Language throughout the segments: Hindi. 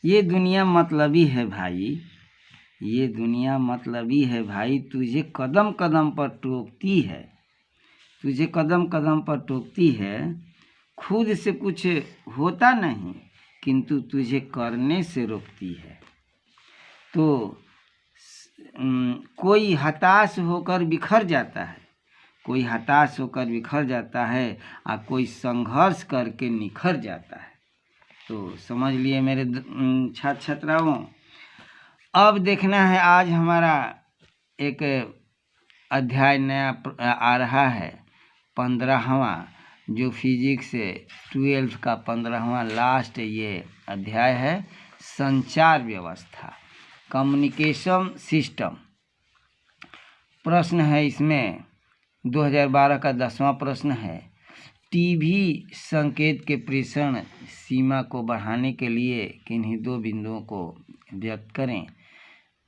ये दुनिया मतलबी है भाई, ये दुनिया मतलबी है भाई, तुझे कदम कदम पर टोकती है, तुझे कदम कदम पर टोकती है। खुद से कुछ होता नहीं किंतु तुझे करने से रोकती है। तो कोई हताश होकर बिखर जाता है, कोई हताश होकर बिखर जाता है और कोई संघर्ष करके निखर जाता है। तो समझ लिए मेरे छात्र छात्राओं। अब देखना है, आज हमारा एक अध्याय नया आ रहा है, 15वां, जो फिजिक्स 12th का 15वां लास्ट ये अध्याय है, संचार व्यवस्था, कम्युनिकेशन सिस्टम। प्रश्न है इसमें 2012 का 10वां प्रश्न है, टीवी संकेत के प्रेषण सीमा को बढ़ाने के लिए किन्हीं दो बिंदुओं को व्यक्त करें,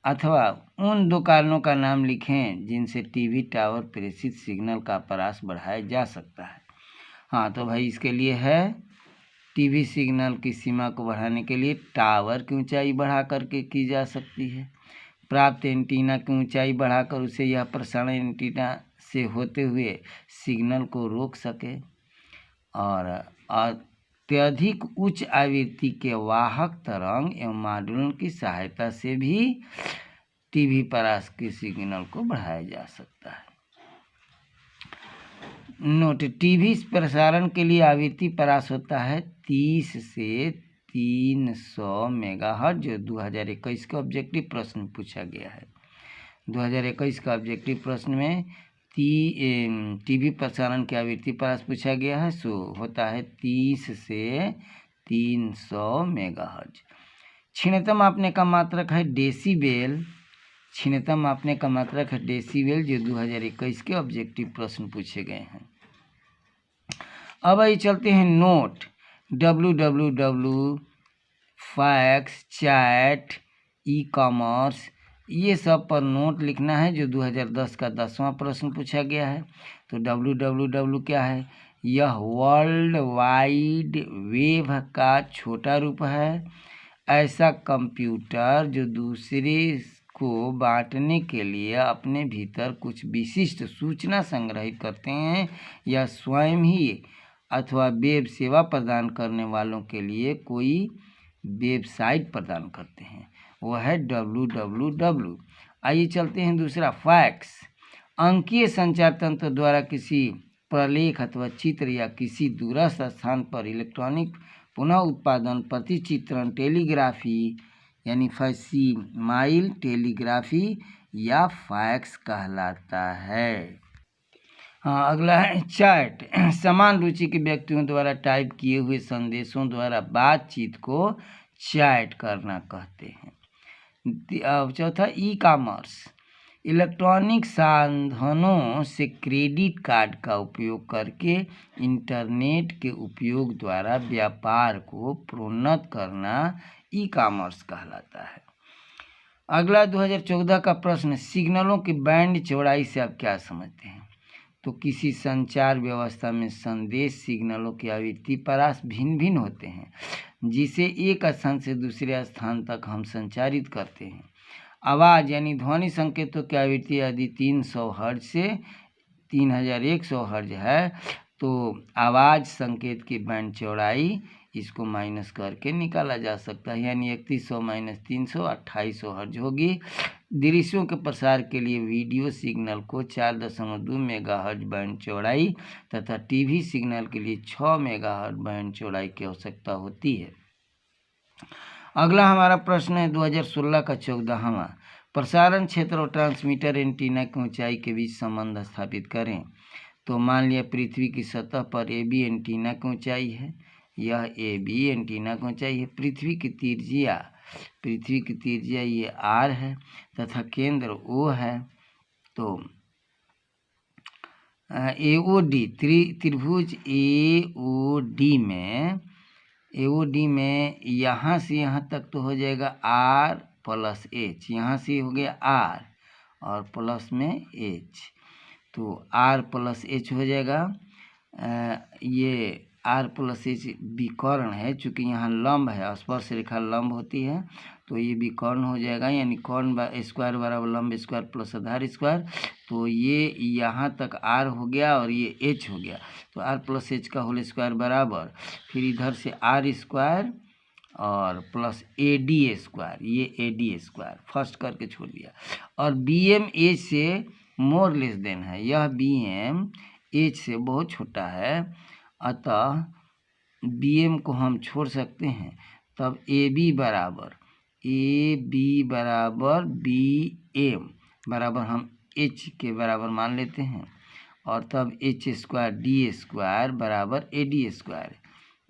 अथवा उन दो कारणों का नाम लिखें जिनसे टीवी टावर प्रेषित सिग्नल का परास बढ़ाया जा सकता है। हाँ, तो भाई इसके लिए है, टीवी सिग्नल की सीमा को बढ़ाने के लिए टावर की ऊंचाई बढ़ा करके की जा सकती है, प्राप्त एंटीना की ऊंचाई बढ़ाकर उसे यह प्रसारण एंटीना से होते हुए सिग्नल को रोक सके, और अत्यधिक उच्च आवृत्ति के वाहक तरंग एवं मॉड्यूल की सहायता से भी टीवी परास के सिग्नल को बढ़ाया जा सकता है। नोट, टीवी प्रसारण के लिए आवृत्ति परास होता है 30 से 300 मेगाहर्ट्ज, जो 2021 का ऑब्जेक्टिव प्रश्न पूछा गया है। 2021 का ऑब्जेक्टिव प्रश्न में टीवी प्रसारण की आवृत्ति परास पूछा गया है, सो होता है 30 से 300 मेगाहर्ट्ज। क्षीणतम मापने का मात्रक है डेसीबेल, क्षीणतम मापने का मात्रक है डेसीबेल, जो 2021 के ऑब्जेक्टिव प्रश्न पूछे गए हैं। अब आइए चलते हैं note, www, fax, chat, e commerce, ये सब पर नोट लिखना है, जो 2010 का 10वां प्रश्न पूछा गया है। तो www क्या है? यह वर्ल्ड वाइड वेब का छोटा रूप है, ऐसा कंप्यूटर जो दूसरे को बांटने के लिए अपने भीतर कुछ विशिष्ट सूचना संग्रहित करते हैं या स्वयं ही अथवा वेब सेवा प्रदान करने वालों के लिए कोई वेबसाइट प्रदान करते हैं, वह है www। आइए चलते हैं दूसरा, फैक्स, अंकीय संचार तंत्र द्वारा किसी प्रलेख अथवा चित्र या किसी दूरस्थ स्थान पर इलेक्ट्रॉनिक पुनः उत्पादन, प्रतिचित्रण, टेलीग्राफी यानी फैक्सिमाइल टेलीग्राफी या फैक्स कहलाता है। हाँ, अगला है चैट, समान रुचि के व्यक्तियों द्वारा टाइप किए हुए संदेशों द्वारा बातचीत को चैट करना कहते हैं। अब चौथा, ई कॉमर्स, इलेक्ट्रॉनिक साधनों से क्रेडिट कार्ड का उपयोग करके इंटरनेट के उपयोग द्वारा व्यापार को प्रोन्नत करना ई कॉमर्स कहलाता है। अगला 2014 का प्रश्न, सिग्नलों की बैंड चौड़ाई से आप क्या समझते हैं? तो किसी संचार व्यवस्था में संदेश सिग्नलों की आवृत्ति परास भिन्न भिन्न होते हैं, जिसे एक स्थान से दूसरे स्थान तक हम संचारित करते हैं। आवाज़ यानी ध्वनि संकेतों की आवृत्ति यदि 300 हर्ट्ज से 3100 हर्ट्ज है, तो आवाज़ संकेत की बैंड चौड़ाई इसको माइनस करके निकाला जा सकता है, यानी 3100 माइनस 300 2800 हर्ट्ज होगी। दृश्यों के प्रसार के लिए वीडियो सिग्नल को 4.2 मेगाहर्ट्ज बैंड चौड़ाई तथा टीवी सिग्नल के लिए 6 मेगाहर्ट्ज बैंड चौड़ाई की आवश्यकता होती है। अगला हमारा प्रश्न है 2016 का 14वां, प्रसारण क्षेत्र और ट्रांसमीटर एंटीना की ऊंचाई के बीच संबंध स्थापित करें। तो मान लिया पृथ्वी की सतह पर AB एंटीना की ऊंचाई है, यह AB एंटीना की ऊंचाई है। पृथ्वी की त्रिज्या ये R है तथा केंद्र O है। तो AOD, त्रिभुज AOD में यहाँ से यहाँ तक तो हो जाएगा R प्लस H, यहाँ से हो गया R और प्लस में H, तो R प्लस H हो जाएगा। ये आर प्लस एच विकर्ण है, चूँकि यहाँ लंब है, स्पर्श रेखा लंब होती है तो ये विकर्ण हो जाएगा, यानी कर्ण स्क्वायर बराबर लंब स्क्वायर प्लस आधार स्क्वायर। तो ये यहाँ तक आर हो गया और ये एच हो गया, तो आर प्लस एच का होल स्क्वायर बराबर फिर इधर से आर स्क्वायर और प्लस ए डी स्क्वायर, ये ए डी स्क्वायर फर्स्ट करके छोड़ दिया। और बी एम एच से मोर लेस देन है, यह बी एम एच से बहुत छोटा है, अतः बी एम को हम छोड़ सकते हैं। तब ए बी बराबर बी एम बराबर हम एच के बराबर मान लेते हैं, और तब एच स्क्वायर डी स्क्वायर बराबर ए डी स्क्वायर,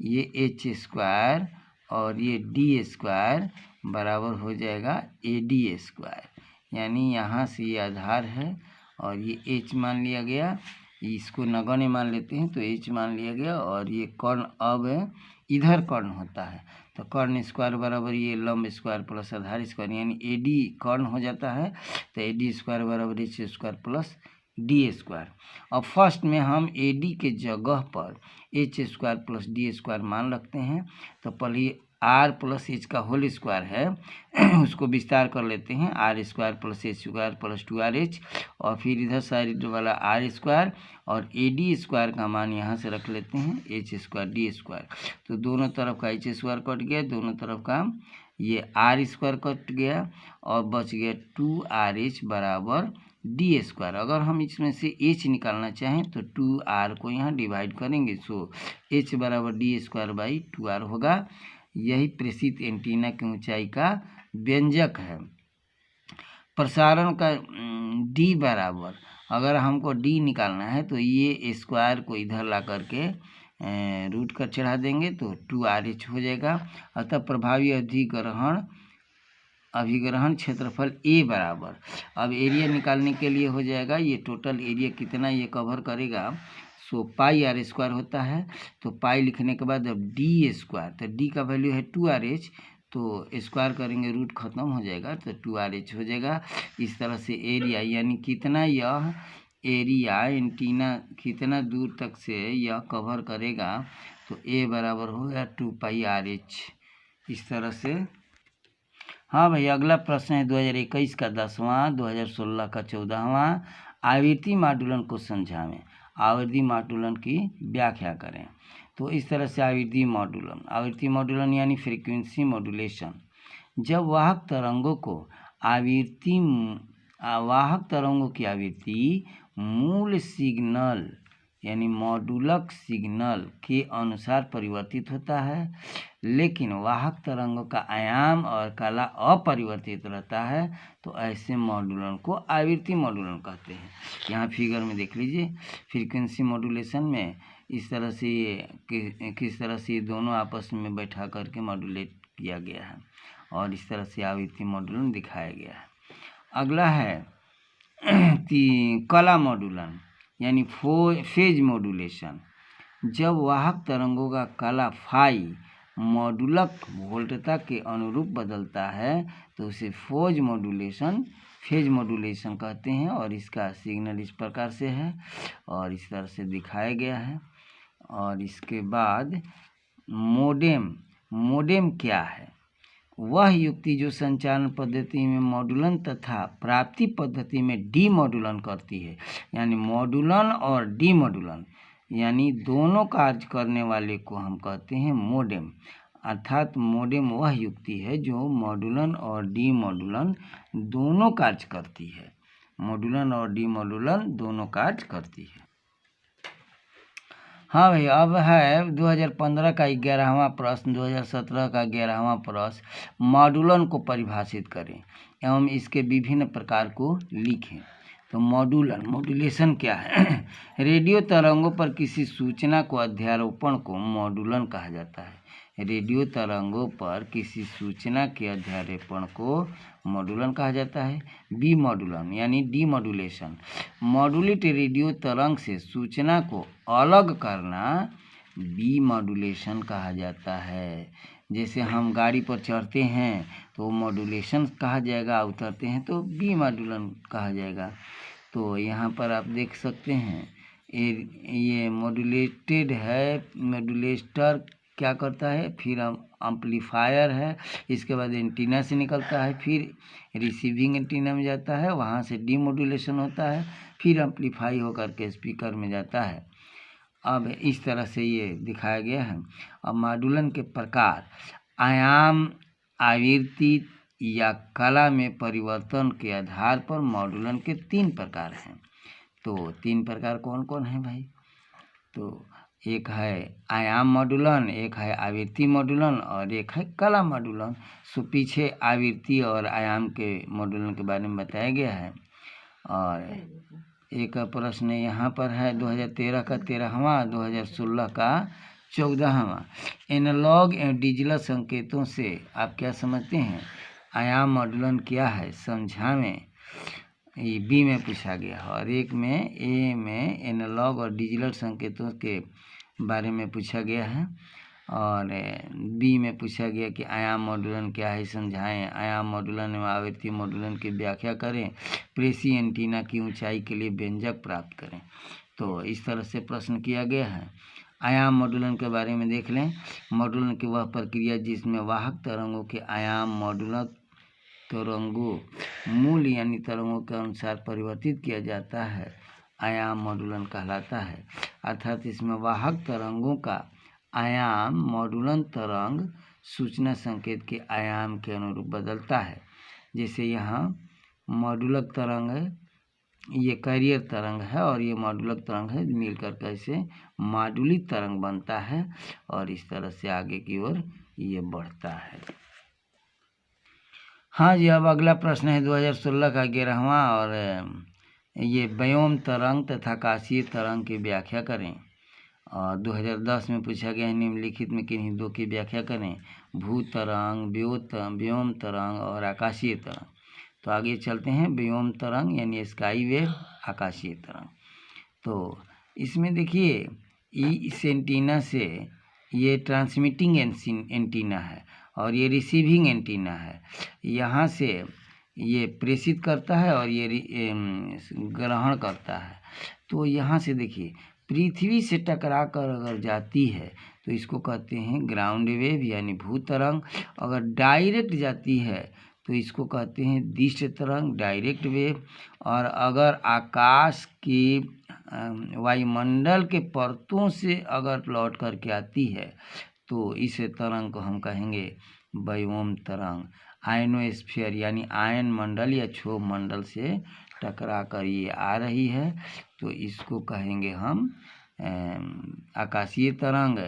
ये एच स्क्वायर और ये डी स्क्वायर बराबर हो जाएगा ए डी स्क्वायर, यानी यहाँ से ये आधार है और ये एच मान लिया गया, इसको नगण्य मान लेते हैं तो एच मान लिया गया, और ये कर्ण अब इधर कर्ण होता है तो कर्ण स्क्वायर बराबर ये लंब स्क्वायर प्लस आधार स्क्वायर, यानी ए डी कर्ण हो जाता है तो ए डी स्क्वायर बराबर H square plus D square. अब फर्स्ट में हम ए डी के जगह पर H square plus D square मान रखते हैं, तो पहले आर प्लस एच का होल स्क्वायर है उसको विस्तार कर लेते हैं, R square plus H square plus 2rh, और फिर इधर साइड वाला आर स्क्वायर और ए डी स्क्वायर का मान यहाँ से रख लेते हैं एच स्क्वायर डी स्क्वायर। तो दोनों तरफ का एच स्क्वायर कट गया, दोनों तरफ का ये आर स्क्वायर कट गया और बच गया 2rh बराबर डी स्क्वायर। अगर हम इसमें से एच निकालना चाहें तो 2r को यहाँ डिवाइड करेंगे, सो एच बराबर डी स्क्वायर बाई 2r होगा। यही प्रेषित एंटीना की ऊंचाई का व्यंजक है। प्रसारण का डी बराबर, अगर हमको डी निकालना है तो ये स्क्वायर को इधर ला करके रूट कर चढ़ा देंगे तो 2rh हो जाएगा। अतः प्रभावी अभिग्रहण क्षेत्रफल ए बराबर, अब एरिया निकालने के लिए हो जाएगा, ये टोटल एरिया कितना ये कवर करेगा, सो पाई आर स्क्वायर होता है। तो पाई लिखने के बाद अब डी स्क्वायर, तो डी का वैल्यू है 2rh, तो स्क्वायर करेंगे रूट खत्म हो जाएगा तो 2rh हो जाएगा। इस तरह से एरिया, यानी कितना यह एरिया एंटीना कितना दूर तक से यह कवर करेगा, तो ए बराबर हो गया 2πrh। इस तरह से। हाँ भाई, अगला प्रश्न है 2021 का 10वां, 2016 का 14वां। आवृत्ति मॉडुलन को समझावें, आवृत्ति मॉडुलन की व्याख्या करें। तो इस तरह से आवृत्ति मॉडुलन यानी फ्रीक्वेंसी मॉड्यूलेशन, जब वाहक तरंगों की आवृत्ति मूल सिग्नल यानी मॉडुलक सिग्नल के अनुसार परिवर्तित होता है, लेकिन वाहक तरंगों का आयाम और काला अपरिवर्तित रहता है, तो ऐसे मॉडुलन को आवृत्ति मॉडुलन कहते हैं। यहाँ फिगर में देख लीजिए, फ्रीक्वेंसी मॉड्यूलेशन में इस तरह से किस तरह से दोनों आपस में बैठा करके मॉड्यूलेट किया गया है, और इस तरह से आवृत्ति मॉडुलन दिखाया गया है। अगला है कला मॉडुलन यानी फेज मॉड्यूलेशन, जब वाहक तरंगों का कला फाई मॉडुलक वोल्टता के अनुरूप बदलता है तो उसे फेज मॉड्यूलेशन कहते हैं, और इसका सिग्नल इस प्रकार से है और इस तरह से दिखाया गया है। और इसके बाद मोडेम क्या है? वह युक्ति जो संचालन पद्धति में मॉडुलन तथा प्राप्ति पद्धति में डीमॉडुलन करती है, यानी मॉडुलन और डीमॉडुलन यानी दोनों कार्य करने वाले को हम कहते हैं मोडेम। अर्थात मोडेम वह युक्ति है जो मॉडुलन और डीमॉडुलन दोनों कार्य करती है, मॉडुलन और डीमॉडुलन दोनों कार्य करती है। हाँ भाई, अब है 2015 का 11वां प्रश्न, 2017 का 11वां प्रश्न। मॉडुलन को परिभाषित करें एवं इसके विभिन्न प्रकार को लिखें। तो मॉड्यूलेशन क्या है? रेडियो तरंगों पर किसी सूचना को अध्यारोपण को मॉडुलन कहा जाता है। रेडियो तरंगों पर किसी सूचना के अध्यारोपण को मॉडुलन कहा जाता है। बी मॉडुलन यानी डीमॉड्यूलेशन, मॉड्यूलेट रेडियो तरंग से सूचना को अलग करना बी मॉड्यूलेशन कहा जाता है। जैसे हम गाड़ी पर चढ़ते हैं तो मॉड्यूलेशन कहा जाएगा, उतरते हैं तो बी मॉडुलन कहा जाएगा। तो यहाँ पर आप देख सकते हैं ये मॉड्यूलेटेड है, मॉड्यूलेटर क्या करता है, फिर एम्पलीफायर है, इसके बाद एंटीना से निकलता है, फिर रिसीविंग एंटीना में जाता है, वहाँ से डीमॉड्यूलेशन होता है, फिर एम्पलीफाई होकर के स्पीकर में जाता है। अब इस तरह से ये दिखाया गया है। अब मॉड्यूलन के प्रकार, आयाम, आवृत्ति या कला में परिवर्तन के आधार पर मॉड्यूलन के 3 प्रकार हैं। तो 3 प्रकार कौन कौन है भाई? तो एक है आयाम मॉड्यूलन, एक है आवृत्ति मॉड्यूलन और एक है कला मॉड्यूलन। सो पीछे आवृत्ति और आयाम के मॉड्यूलन के बारे में बताया गया है। और एक प्रश्न यहाँ पर है 2013 का 13वां, 2016 का 14वां। एनालॉग एवं डिजिटल संकेतों से आप क्या समझते हैं? आयाम मॉड्यूलन क्या है समझावें। ये बी में पूछा गया है। और एक में ए में एनालॉग और डिजिटल संकेतों के बारे में पूछा गया है। और बी में पूछा गया कि आयाम मॉड्यूलन क्या है समझाएं। आयाम मॉड्यूलन एवं आवृत्ति मॉड्यूलन की व्याख्या करें। प्रेसी एंटीना की ऊंचाई के लिए व्यंजक प्राप्त करें। तो इस तरह से प्रश्न किया गया है। आयाम मॉड्यूलन के बारे में देख लें। मॉड्यूलन की वह प्रक्रिया जिसमें वाहक तरंगों के आयाम मॉड्यूलन तरंगों मूल यानी तरंगों के अनुसार परिवर्तित किया जाता है, आयाम मॉड्यूलन कहलाता है। अर्थात इसमें वाहक तरंगों का आयाम मॉड्यूलन तरंग सूचना संकेत के आयाम के अनुरूप बदलता है। जैसे यहाँ मॉड्यूलक तरंग है, ये कैरियर तरंग है और ये मॉड्यूलक तरंग है, मिलकर कैसे मॉड्यूलित तरंग बनता है और इस तरह से आगे की ओर ये बढ़ता है। हाँ जी, अब अगला प्रश्न है 2016 का 11वां। और ये व्योम तरंग तथा आकाशीय तरंग की व्याख्या करें। और 2010 में पूछा गया है निम्नलिखित में किन्हीं दो की व्याख्या करें। भू तरंग, व्योम तरंग और आकाशीय तरंग। तो आगे चलते हैं। व्योम तरंग यानी स्काई वेव, आकाशीय तरंग। तो इसमें देखिए इस एंटीना से ये ट्रांसमिटिंग एंटीना है और ये रिसीविंग एंटीना है। यहाँ से ये प्रेषित करता है और ये ग्रहण करता है। तो यहाँ से देखिए पृथ्वी से टकरा कर अगर जाती है तो इसको कहते हैं ग्राउंड वेव यानी भू तरंग। अगर डायरेक्ट जाती है तो इसको कहते हैं दिश तरंग, डायरेक्ट वेव। और अगर आकाश की वायुमंडल के परतों से अगर लौट करके आती है तो इस तरंग को हम कहेंगे व्योम तरंग। आयनोस्फीयर यानी आयन मंडल या क्षोभ मंडल से टकरा कर ये आ रही है तो इसको कहेंगे हम आकाशीय तरंग।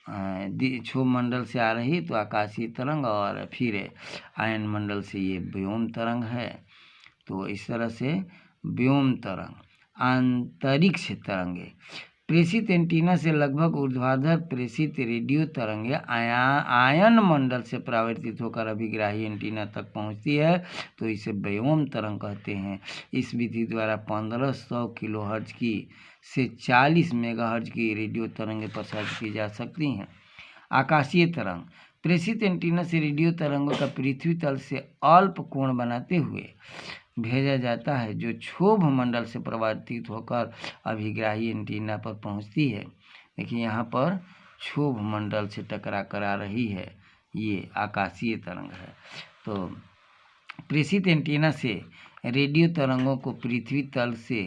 क्षोभ मंडल से आ रही तो आकाशीय तरंग और फिर आयन मंडल से ये व्योम तरंग है। तो इस तरह से व्योम तरंग। अंतरिक्ष तरंगे, प्रेषित एंटीना से लगभग ऊर्ध्वाधर प्रेषित रेडियो तरंगे आयन मंडल से परावर्तित होकर अभिग्राही एंटीना तक पहुंचती है तो इसे व्योम तरंग कहते हैं। इस विधि द्वारा 1500 किलोहर्ट्ज की से 40 मेगाहर्ट्ज की रेडियो तरंगें प्रसारित की जा सकती हैं। आकाशीय तरंग, प्रेषित एंटीना से रेडियो तरंगों का पृथ्वी तल से अल्प कोण बनाते हुए भेजा जाता है जो क्षोभ मंडल से परावर्तित होकर अभिग्राही एंटीना पर पहुंचती है। देखिए यहाँ पर क्षोभ मंडल से टकरा कर आ रही है, ये आकाशीय तरंग है। तो प्रेषित एंटीना से रेडियो तरंगों को पृथ्वी तल से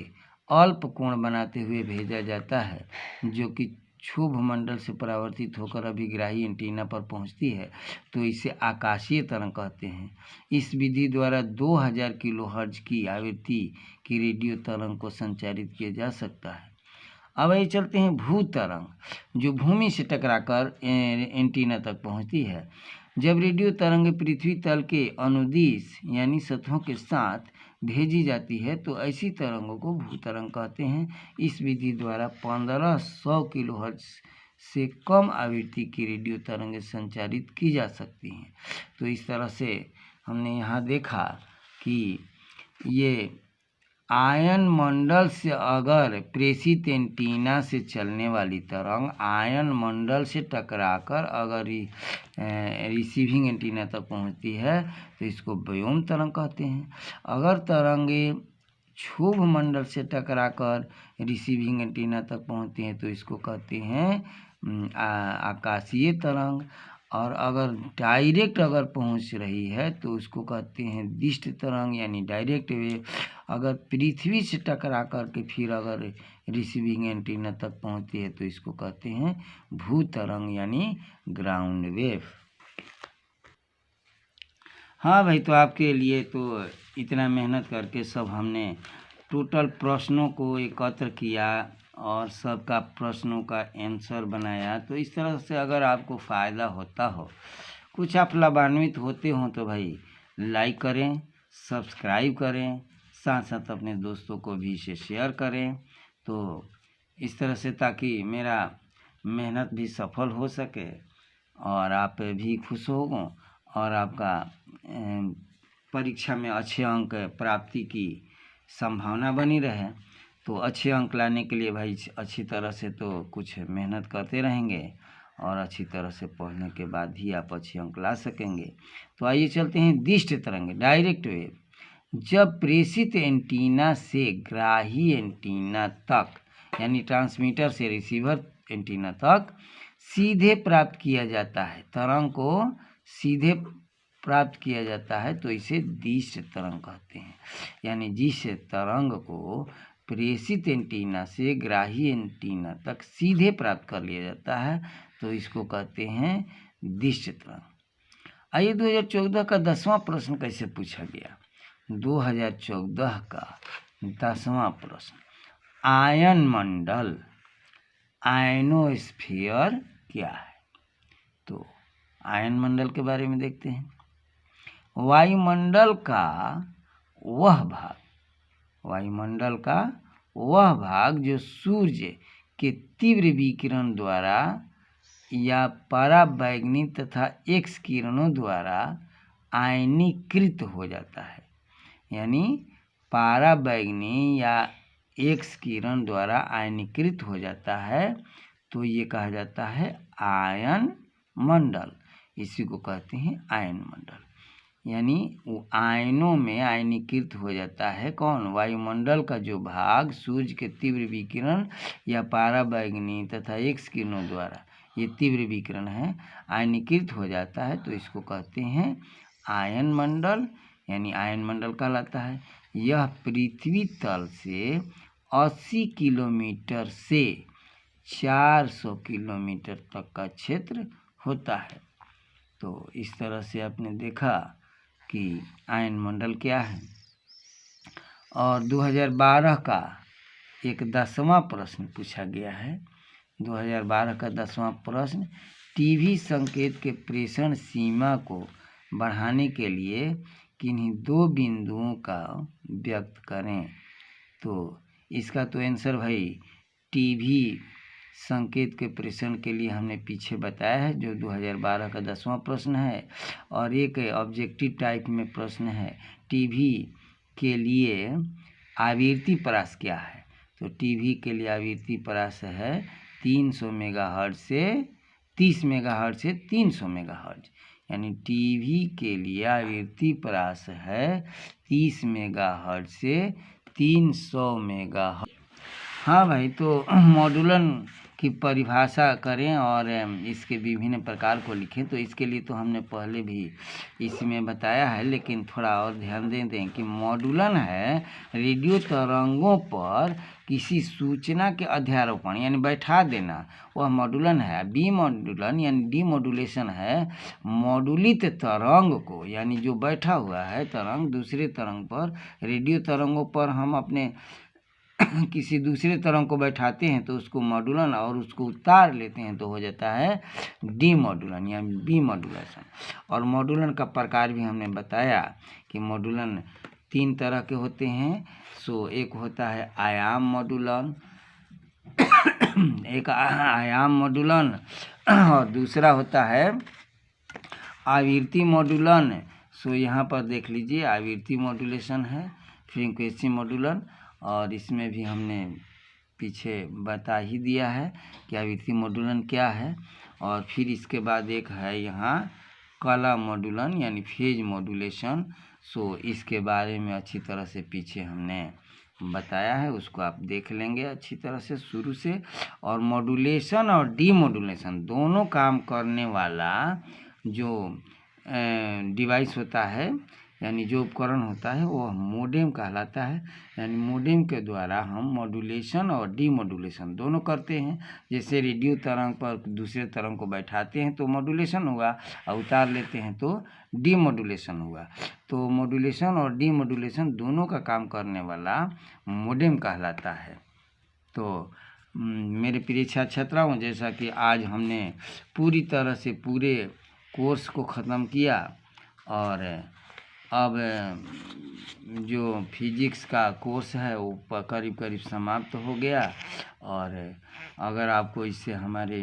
अल्प कोण बनाते हुए भेजा जाता है जो कि क्षोभ मंडल से परावर्तित होकर अभिग्राही एंटीना पर पहुंचती है तो इसे आकाशीय तरंग कहते हैं। इस विधि द्वारा 2000 किलोहर्ट्ज की आवृत्ति की रेडियो तरंग को संचारित किया जा सकता है। अब ये चलते हैं भू तरंग जो भूमि से टकराकर एंटीना तक पहुंचती है। जब रेडियो तरंग पृथ्वी तल के अनुदिश यानी सतहों के साथ भेजी जाती है तो ऐसी तरंगों को भू तरंग कहते हैं। इस विधि द्वारा 1500 किलोहर्ट्ज से कम आवृत्ति की रेडियो तरंगें संचारित की जा सकती हैं। तो इस तरह से हमने यहाँ देखा कि ये आयन मंडल से अगर प्रेषित एंटीना से चलने वाली तरंग आयन मंडल से टकराकर अगर रिसीविंग एंटीना तक पहुंचती है तो इसको व्योम तरंग कहते हैं। अगर तरंगे क्षोभ मंडल से टकराकर रिसीविंग एंटीना तक पहुंचती हैं तो इसको कहते हैं आकाशीय तरंग। और अगर डायरेक्ट अगर पहुंच रही है तो उसको कहते हैं दिष्ट तरंग यानी डायरेक्ट वेव। अगर पृथ्वी से टकरा करके फिर अगर रिसीविंग एंटीना तक पहुंचती है तो इसको कहते हैं भू तरंग यानी ग्राउंड वेव। हाँ भाई, तो आपके लिए तो इतना मेहनत करके सब हमने टोटल प्रश्नों को एकत्र किया और सबका प्रश्नों का आंसर बनाया। तो इस तरह से अगर आपको फ़ायदा होता हो, कुछ आप लाभान्वित होते हो तो भाई लाइक करें, सब्सक्राइब करें, साथ साथ अपने दोस्तों को भी इसे शेयर करें। तो इस तरह से ताकि मेरा मेहनत भी सफल हो सके और आप भी खुश हो और आपका परीक्षा में अच्छे अंक प्राप्ति की संभावना बनी रहे। तो अच्छे अंक लाने के लिए भाई अच्छी तरह से तो कुछ मेहनत करते रहेंगे और अच्छी तरह से पढ़ने के बाद ही आप अच्छे अंक ला सकेंगे। तो आइए चलते हैं दिष्ट तरंग डायरेक्ट वेव। जब प्रेषित एंटीना से ग्राही एंटीना तक यानी ट्रांसमीटर से रिसीवर एंटीना तक सीधे प्राप्त किया जाता है, तरंग को सीधे प्राप्त किया जाता है तो इसे दिष्ट तरंग कहते हैं। यानी जिस तरंग को प्रेषित एंटीना से ग्राही एंटीना तक सीधे प्राप्त कर लिया जाता है तो इसको कहते हैं दिष्ट तरंग। आइए 2014 का 10वां प्रश्न कैसे पूछा गया। 2014 का 10वां प्रश्न, आयन मंडल आयनोस्फीयर क्या है। तो आयन मंडल के बारे में देखते हैं। वायुमंडल का वह भाग जो सूर्य के तीव्र विकिरण द्वारा या पराबैंगनी तथा एक्स किरणों द्वारा आयनीकृत हो जाता है। यानी पराबैंगनी या एक्स किरण द्वारा आयनीकृत हो जाता है तो ये कहा जाता है आयन मंडल। इसी को कहते हैं आयन मंडल। यानी वो आयनों में आयनीकृत हो जाता है कौन, वायुमंडल का जो भाग सूर्य के तीव्र विकिरण या पराबैंगनी तथा एक्स किरणों द्वारा, ये तीव्र विकिरण है, आयनीकृत हो जाता है तो इसको कहते हैं आयन मंडल यानी आयन मंडल कहलाता है। यह पृथ्वी तल से 80 किलोमीटर से 400 किलोमीटर तक का क्षेत्र होता है। तो इस तरह से आपने देखा कि आयन मंडल क्या है। और 2012 का एक 10वां प्रश्न पूछा गया है। 2012 का 10वां प्रश्न, टीवी संकेत के प्रेषण सीमा को बढ़ाने के लिए किन्हीं 2 बिंदुओं का व्यक्त करें। तो इसका तो आंसर भाई टीवी संकेत के प्रेषण के लिए हमने पीछे बताया है, जो 2012 का 10वां प्रश्न है। और एक ऑब्जेक्टिव टाइप में प्रश्न है, टीवी के लिए आवृत्ति परास क्या है। तो टीवी के लिए आवृत्ति परास है 300 मेगाहर्ट्ज से 30 मेगाहर्ट्ज से 300 मेगाहर्ट्ज। यानी टीवी के लिए आवृत्ति परास है 30 मेगाहर्ट्ज से 300 मेगाहर्ट्ज। हाँ भाई, तो मॉड्यूलन की परिभाषा करें और इसके विभिन्न प्रकार को लिखें। तो इसके लिए तो हमने पहले भी इसमें बताया है, लेकिन थोड़ा और ध्यान दें कि मॉड्यूलन है रेडियो तरंगों पर किसी सूचना के अध्यारोपण यानी बैठा देना, वह मॉड्यूलन है। बी मॉड्यूलन यानी डीमॉड्यूलेशन है मॉड्यूलित तरंग को, यानी जो बैठा हुआ है तरंग दूसरे तरंग पर, रेडियो तरंगों पर हम अपने किसी दूसरे तरंग को बैठाते हैं तो उसको मॉड्यूलन, और उसको उतार लेते हैं तो हो जाता है डीमॉड्यूलन या बी मॉड्यूलेशन। और मॉड्यूलन का प्रकार भी हमने बताया कि मॉड्यूलन 3 तरह के होते हैं। सो एक होता है आयाम मॉड्यूलन, एक आयाम मॉड्यूलन, और दूसरा होता है आवृत्ति मॉड्यूलन। सो यहाँ पर देख लीजिए आवृत्ति मॉड्यूलेशन है, फ्रीक्वेंसी मॉड्यूलन, और इसमें भी हमने पीछे बता ही दिया है कि आवृत्ति मॉड्यूलन क्या है। और फिर इसके बाद एक है यहाँ कला मॉड्यूलन यानी फेज मॉड्यूलेशन। सो इसके बारे में अच्छी तरह से पीछे हमने बताया है उसको आप देख लेंगे अच्छी तरह से शुरू से। और मॉड्यूलेशन और डीमॉड्यूलेशन दोनों काम करने वाला जो डिवाइस होता है, यानी जो उपकरण होता है, वो मोडेम कहलाता है। यानी मोडेम के द्वारा हम मॉड्यूलेशन और डीमॉड्यूलेशन दोनों करते हैं। जैसे रेडियो तरंग पर दूसरे तरंग को बैठाते हैं तो मॉड्यूलेशन होगा, और उतार लेते हैं तो डीमॉड्यूलेशन होगा। तो मॉड्यूलेशन और डीमॉड्यूलेशन दोनों का काम करने वाला मोडेम कहलाता है। तो मेरे प्रिय छात्र छात्राओं, जैसा कि आज हमने पूरी तरह से पूरे कोर्स को ख़त्म किया, और अब जो फिजिक्स का कोर्स है वो करीब करीब समाप्त हो गया। और अगर आपको इससे हमारे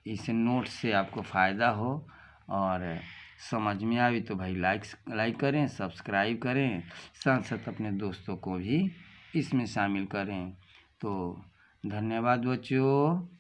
इस नोट से आपको फ़ायदा हो और समझ में आए तो भाई लाइक करें, सब्सक्राइब करें, साथ साथ अपने दोस्तों को भी इसमें शामिल करें। तो धन्यवाद बच्चों।